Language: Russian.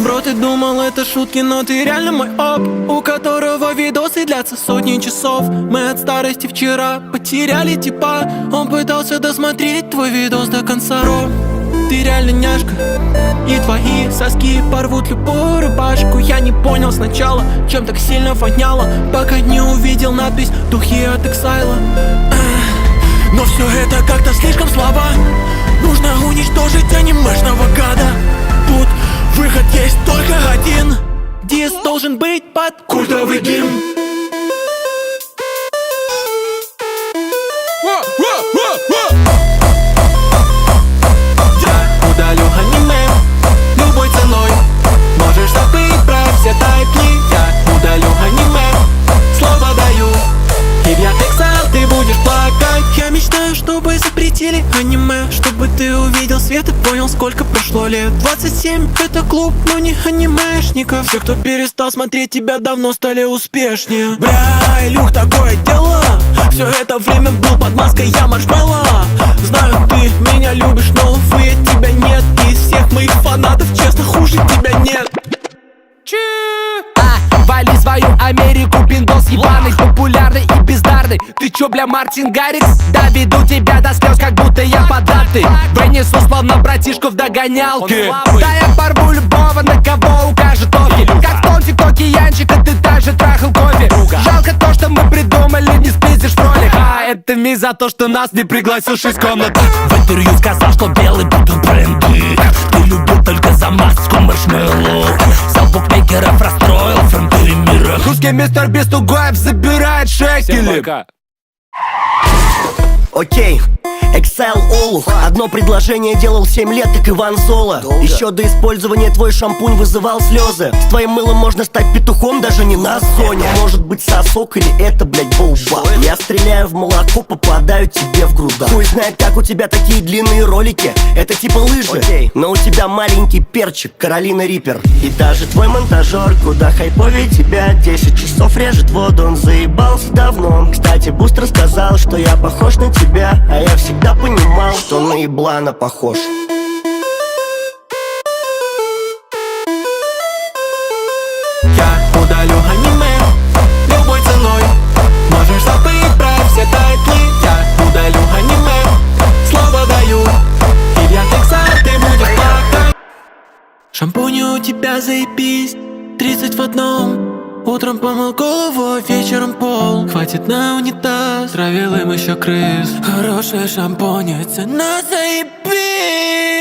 Бро, ты думал это шутки, но ты реально мой оп, у которого видосы длятся сотни часов. Мы от старости вчера потеряли типа. Он пытался досмотреть твой видос до конца. Бро, ты реально няшка, и твои соски порвут любую рубашку. Я не понял сначала, чем так сильно воняло, пока не увидел надпись «Духи от Эксайла». Но все это как-то слишком слабо. Нужно уничтожить анимешного гада. Тут выход есть только один. Дис должен быть под культовый гимн. Я удалю аниме любой ценой. Можешь забыть про все тайпни. Я удалю аниме, слово даю. И в Яндекс.Ал ты будешь плакать. Я мечтаю, чтобы запретили аниме, чтобы ты увидел свет и понял, сколько прошло лет. 27 это клуб, но не анимешников. Все, кто перестал смотреть тебя, давно стали успешнее. Бля, Илюх, такое дело. Все это время был под маской, я маршмелло. Знаю, ты меня любишь, но увы, тебя нет. Из всех моих фанатов, честно, хуже тебя нет. Вали свою Америку, пиндос ебаный, популярный и бездарный. Ты чё, бля, Мартин Гаррикс? Доведу тебя до слез, как будто я податый. Вынесу словно братишку в догонялке. Да я порву любого, на кого укажет офи. Как в том тиктоке Янчика, ты также трахал кофе. Жалко то, что мы придумали, не спиздишь в ролик. А это ми за то, что нас не пригласил 6 комнат. В интервью сказал, что белый будут бренды. Ты любил только за маску маршмеллоу. Взял букмекеров, расстроил фронтире мира. Русский мистер Бист Угаев забирает шекели. Окей, Эксайл Олух. Одно предложение делал 7 лет, как Иван Зола. Еще до использования твой шампунь вызывал слезы. С твоим мылом можно стать петухом, даже не на зоне. Может быть сосок или это, блядь, боуба. Я стреляю в молоко, попадаю тебе в грудак. Хуй знает, как у тебя такие длинные ролики. Это типа лыжи, но у тебя маленький перчик, Каролина Риппер. И даже твой монтажер куда хайповее тебя. 10 часов режет воду, он заебался давно. Кстати, Бустер сказал, что я похож на тебя, а я всегда понимал, что на еблана похож. Я удалю аниме любой ценой. Можешь забыть про все тайтлы. Я удалю аниме, слово даю. И в Яндекс.Ал ты будешь плакать. Шампунь у тебя заебись, 30 в одном. Утром помыл голову, вечером пол. Хватит на унитаз, травил им еще крыс. Хорошая шампунь, цена заебись.